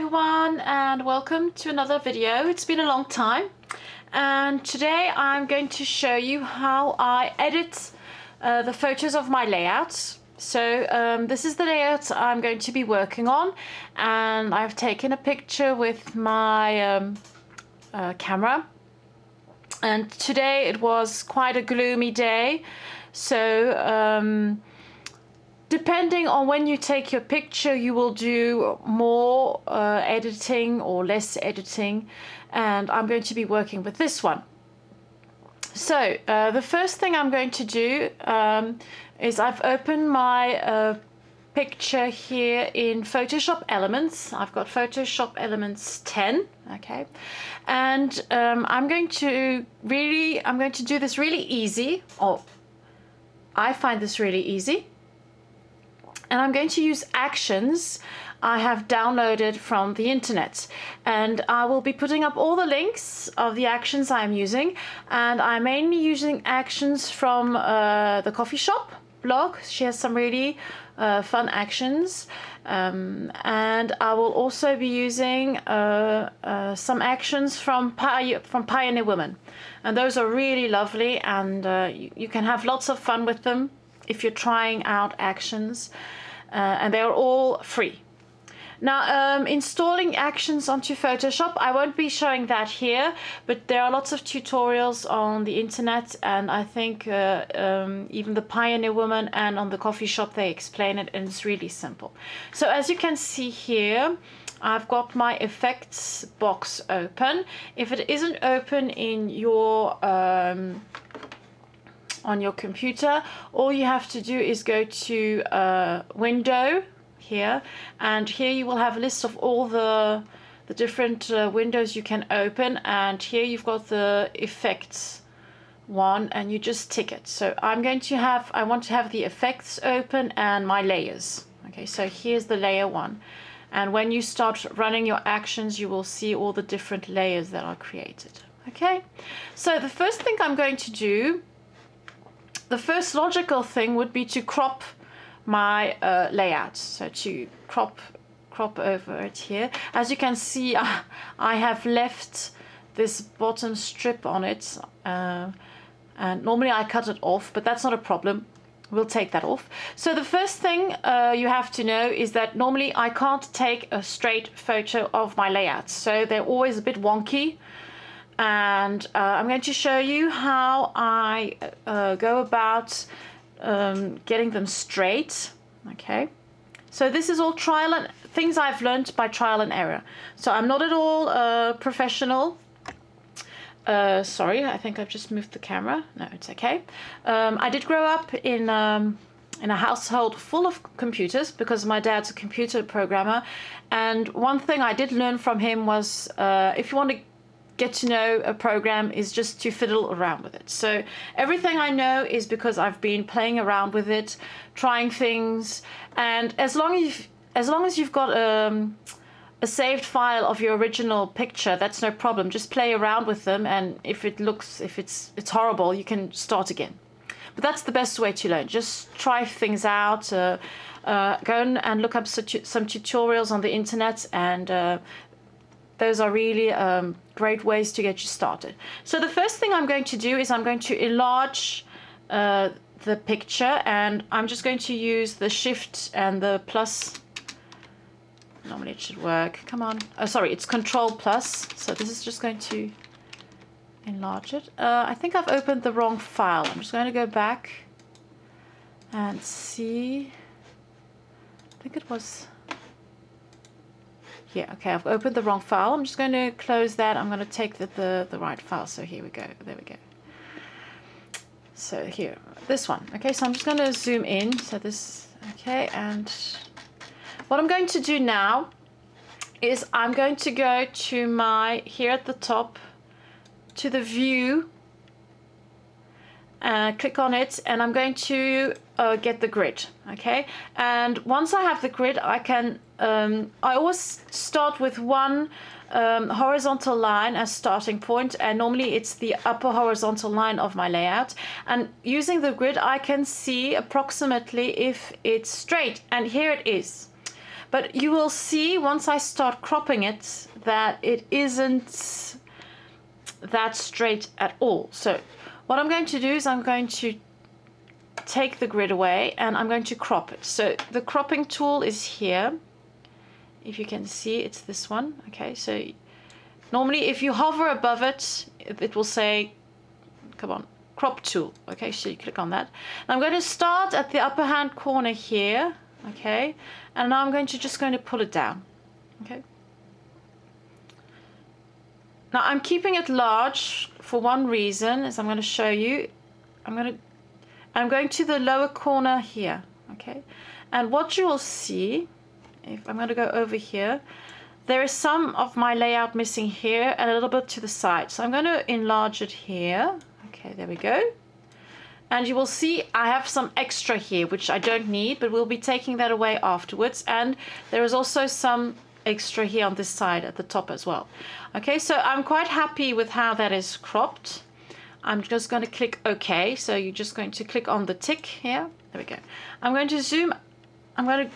everyone, and welcome to another video. It's been a long time, and today I'm going to show you how I edit the photos of my layouts. So this is the layout I'm going to be working on, and I've taken a picture with my camera. And today it was quite a gloomy day, so depending on when you take your picture, you will do more editing or less editing, and I'm going to be working with this one. So the first thing I'm going to do is I've opened my picture here in Photoshop Elements. I've got Photoshop Elements 10, okay, and I'm going to do this really easy, or I find this really easy. And I'm going to use actions I have downloaded from the internet, and I will be putting up all the links of the actions I'm using, and I'm mainly using actions from the coffee shop blog. She has some really fun actions, and I will also be using some actions from PioneerWoman, and those are really lovely, and you can have lots of fun with them if you're trying out actions, and they are all free. Now, installing actions onto Photoshop, I won't be showing that here, but there are lots of tutorials on the internet, and I think even the PioneerWoman and on the coffee shop, they explain it, and it's really simple. So as you can see here, I've got my effects box open. If it isn't open in your on your computer, all you have to do is go to window here, and here you will have a list of all the different windows you can open, and here you've got the effects one, and you just tick it. So I want to have the effects open and my layers. Okay, so here's the layer one, and when you start running your actions, you will see all the different layers that are created. Okay, so the first thing I'm going to do, the first logical thing would be to crop my layout. So to crop over it here. As you can see, I have left this bottom strip on it, and normally I cut it off, but that's not a problem. We'll take that off. So the first thing you have to know is that normally I can't take a straight photo of my layouts, so they're always a bit wonky. And I'm going to show you how I go about getting them straight. Okay, so this is all things I've learned by trial and error. So I'm not at all professional. Sorry, I think I've just moved the camera. No, it's okay. I did grow up in a household full of computers because my dad's a computer programmer, and one thing I did learn from him was if you want to get to know a program is just to fiddle around with it. So everything I know is because I've been playing around with it, trying things, and as long as you've got a saved file of your original picture, that's no problem. Just play around with them, and if it's horrible, you can start again. But that's the best way to learn. Just try things out. Go and look up some tutorials on the internet, and those are really great ways to get you started. So the first thing I'm going to do is I'm going to enlarge the picture, and I'm just going to use the Shift and the plus. Normally it should work. Come on. Oh, sorry, it's Control plus. So this is just going to enlarge it. I think I've opened the wrong file. I'm just going to go back and see. I think it was... Yeah, okay, I've opened the wrong file. I'm just going to close that. I'm going to take the right file. So here we go. There we go. So here, this one. Okay, so I'm just going to zoom in. So this, okay, and what I'm going to do now is I'm going to go to my, here at the top, to the view, click on it, and I'm going to get the grid. Okay, and once I have the grid, I can I always start with one horizontal line as starting point, and normally it's the upper horizontal line of my layout, and using the grid I can see approximately if it's straight, and here it is. But you will see once I start cropping it that it isn't that straight at all. So what I'm going to do is I'm going to take the grid away and I'm going to crop it. So the cropping tool is here. If you can see, it's this one. Okay, so normally if you hover above it, it will say, come on, crop tool. Okay, so you click on that. And I'm going to start at the upper hand corner here. Okay, and now I'm going to pull it down. Okay. Now I'm keeping it large for one reason, as I'm going to show you. I'm going to the lower corner here. Okay, and what you will see, if I'm going to go over here, there is some of my layout missing here and a little bit to the side. So I'm going to enlarge it here. Okay, there we go. And you will see I have some extra here, which I don't need, but we'll be taking that away afterwards. And there is also some extra here on this side at the top as well. Okay, so I'm quite happy with how that is cropped. I'm just going to click OK. So you're just going to click on the tick here. There we go. I'm going to zoom. I'm going to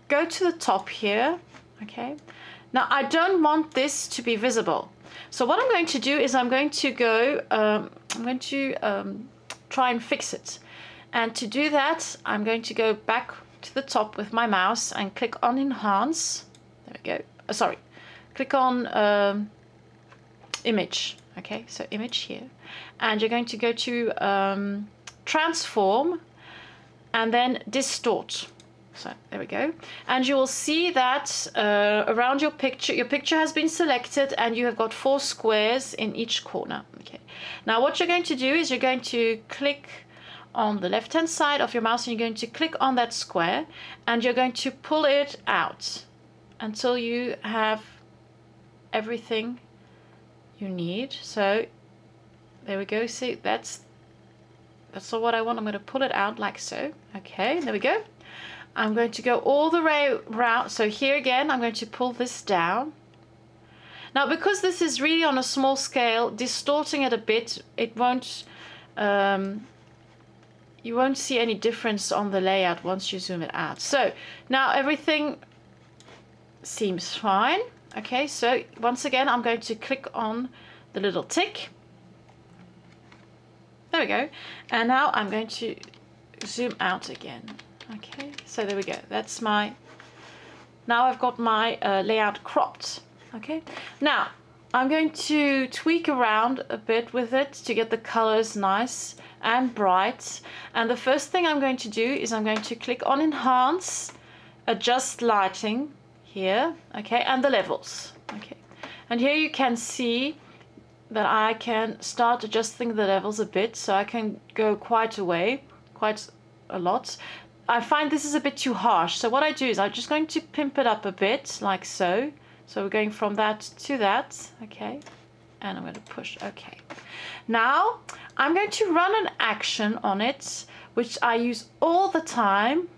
go to the top here. Okay. Now I don't want this to be visible. So what I'm going to do is I'm going to go, I'm going to try and fix it. And to do that, I'm going to go back to the top with my mouse and click on Enhance. There we go. Sorry. Click on Image. Okay, so Image here. And you're going to go to Transform and then Distort. So there we go. And you will see that around your picture has been selected and you have got 4 squares in each corner. Okay. Now what you're going to do is you're going to click on the left hand side of your mouse and you're going to click on that square and you're going to pull it out until you have everything you need. So there we go. See, that's all what I want. I'm going to pull it out like so. Okay, there we go. I'm going to go all the way around. So here again, I'm going to pull this down. Now, because this is really on a small scale, distorting it a bit, it won't, you won't see any difference on the layout once you zoom it out. So now everything seems fine. Okay, so once again, I'm going to click on the little tick. There we go. And now I'm going to zoom out again. Okay, so there we go. That's my, now I've got my layout cropped. Okay, now I'm going to tweak around a bit with it to get the colors nice and bright. And the first thing I'm going to do is I'm going to click on Enhance, Adjust Lighting here, okay, and the levels. Okay, and here you can see that I can start adjusting the levels a bit, so I can go quite a lot. I find this is a bit too harsh, so what I do is I'm just going to pimp it up a bit, like so. So we're going from that to that, okay, and I'm going to push, okay. Now I'm going to run an action on it, which I use all the time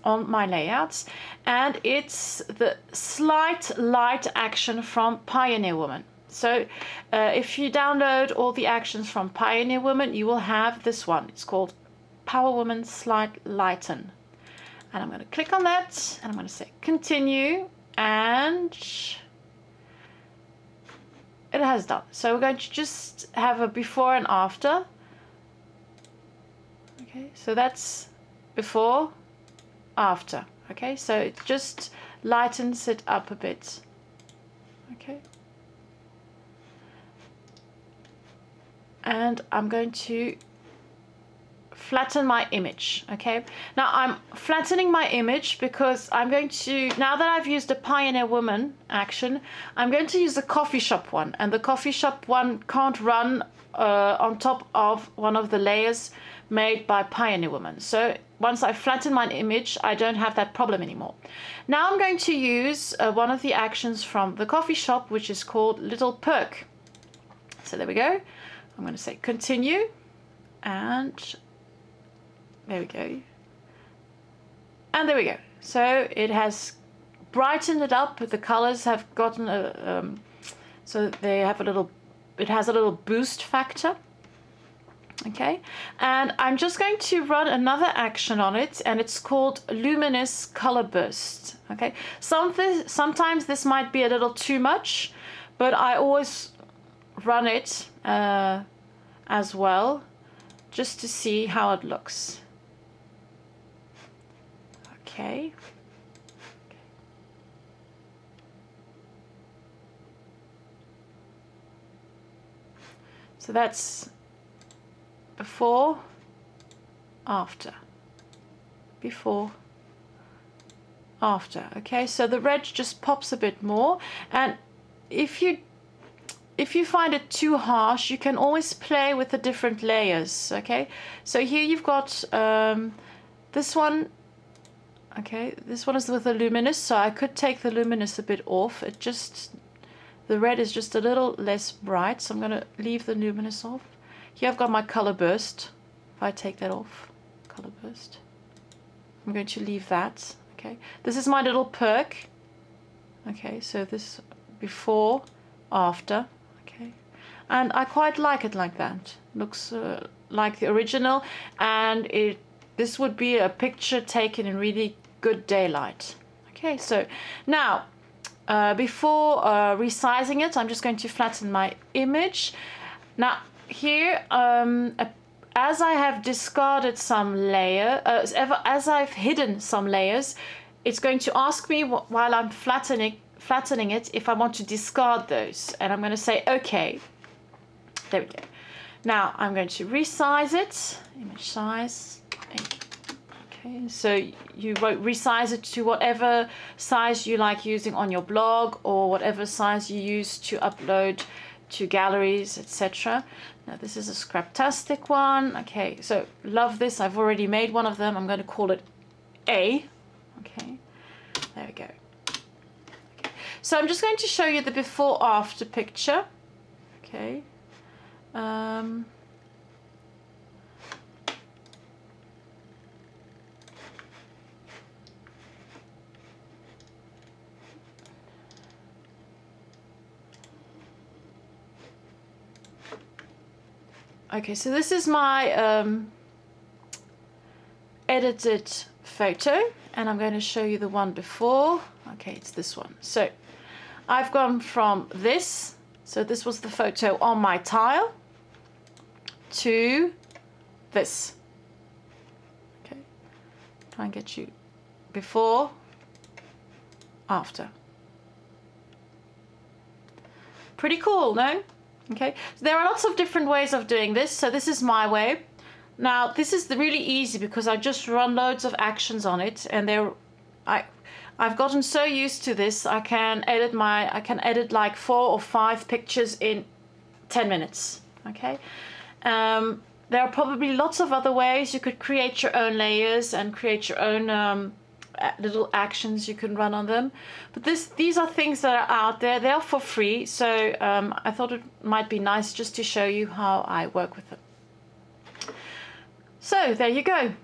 on my layouts, and it's the slight light action from PioneerWoman. So if you download all the actions from PioneerWoman, you will have this one. It's called PioneerWoman Slight Lighten. And I'm going to click on that and I'm going to say continue, and it has done. So we're going to just have a before and after. Okay, so that's before, after. Okay, so it just lightens it up a bit. Okay. And I'm going to flatten my image. Okay, now I'm flattening my image because I'm going to, now that I've used the PioneerWoman action, I'm going to use the Coffeeshop one, and the Coffeeshop one can't run on top of one of the layers made by PioneerWoman. So once I flatten my image, I don't have that problem anymore. Now I'm going to use one of the actions from the Coffeeshop, which is called Little Perk. So there we go. I'm going to say continue, and there we go. And there we go. So it has brightened it up. The colors have gotten so they have a little, it has a little boost factor. Okay, and I'm just going to run another action on it, and it's called Luminous Color Burst. Okay, sometimes this might be a little too much, but I always run it as well, just to see how it looks. Okay. So that's before, after, before, after. Okay, so the red just pops a bit more, and if you find it too harsh, you can always play with the different layers. Okay, so here you've got this one. Okay, this one is with the luminous, so I could take the luminous a bit off. The red is just a little less bright, so I'm going to leave the luminous off. Here I've got my color burst. If I take that off, color burst, I'm going to leave that. Okay, this is my little perk. Okay, so this before, after. Okay, and I quite like it like that. Looks like the original, and this would be a picture taken in really good daylight. Okay, so now before resizing it, I'm just going to flatten my image. Now here, as I have discarded some layer, as I've hidden some layers, it's going to ask me while I'm flattening it if I want to discard those, and I'm going to say okay. There we go. Now I'm going to resize it, image size. Okay, so you resize it to whatever size you like using on your blog, or whatever size you use to upload to galleries, etc. Now this is a scraptastic one. Okay, so love this. I've already made one of them. I'm going to call it A. Okay, there we go. Okay. So I'm just going to show you the before after picture. Okay. Okay, so this is my edited photo, and I'm going to show you the one before. Okay, it's this one. So I've gone from this, so this was the photo on my tile, to this. Okay, try and get you before, after. Pretty cool, no? Okay, so there are lots of different ways of doing this. So this is my way. Now this is really easy because I just run loads of actions on it, and I've gotten so used to this. I can edit like 4 or 5 pictures in 10 minutes. Okay, there are probably lots of other ways. You could create your own layers and create your own little actions you can run on them, but these are things that are out there. They are for free, so I thought it might be nice just to show you how I work with them. So there you go.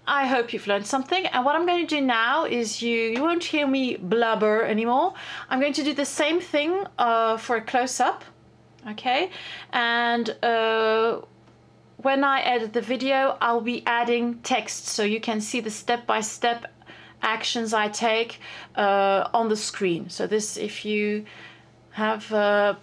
I hope you've learned something, and what I'm going to do now is you won't hear me blubber anymore. I'm going to do the same thing for a close-up. Okay, and when I edit the video, I'll be adding text so you can see the step-by-step actions I take on the screen. So this, if you have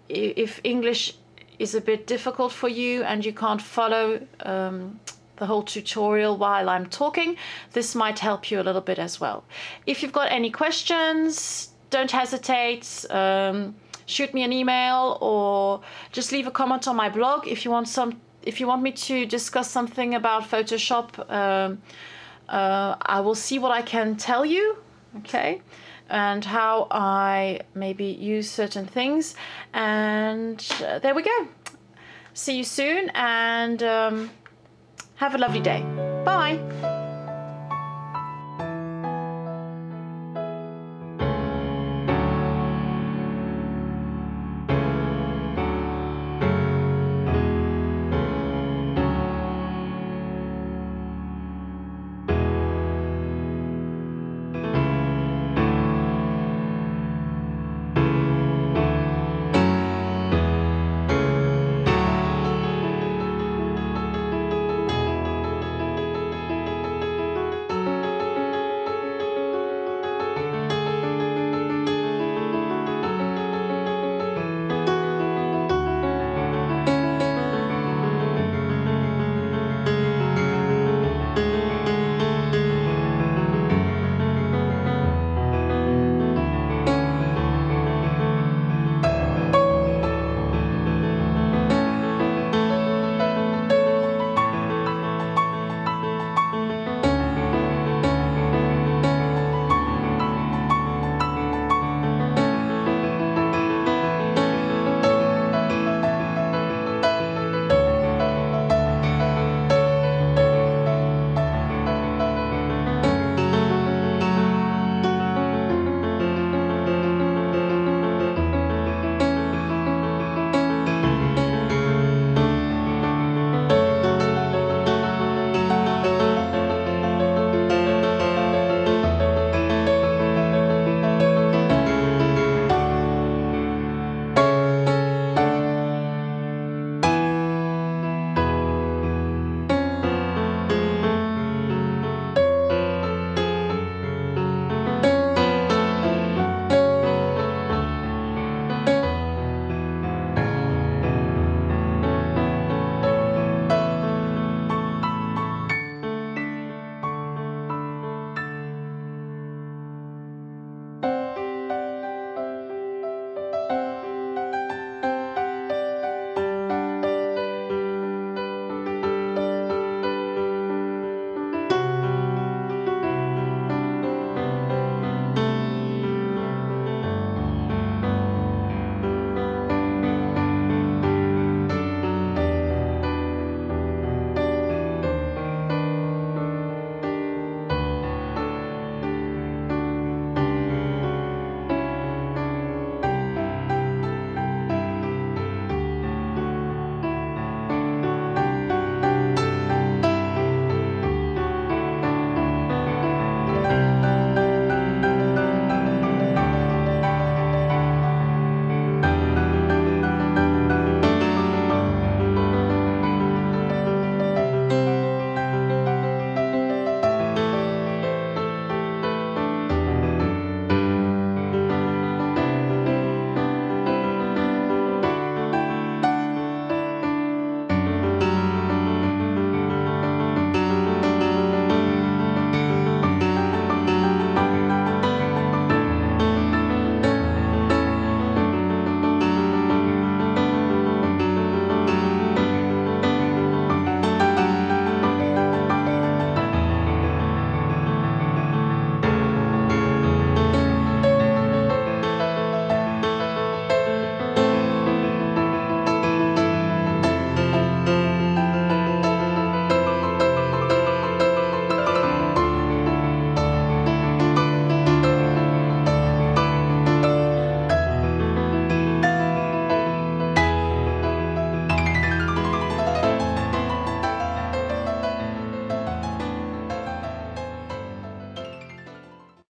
if English is a bit difficult for you and you can't follow the whole tutorial while I'm talking, this might help you a little bit as well. If you've got any questions, don't hesitate. Shoot me an email or just leave a comment on my blog if you want me to discuss something about Photoshop. I will see what I can tell you, okay, and how I maybe use certain things. And there we go. See you soon, and have a lovely day. Bye.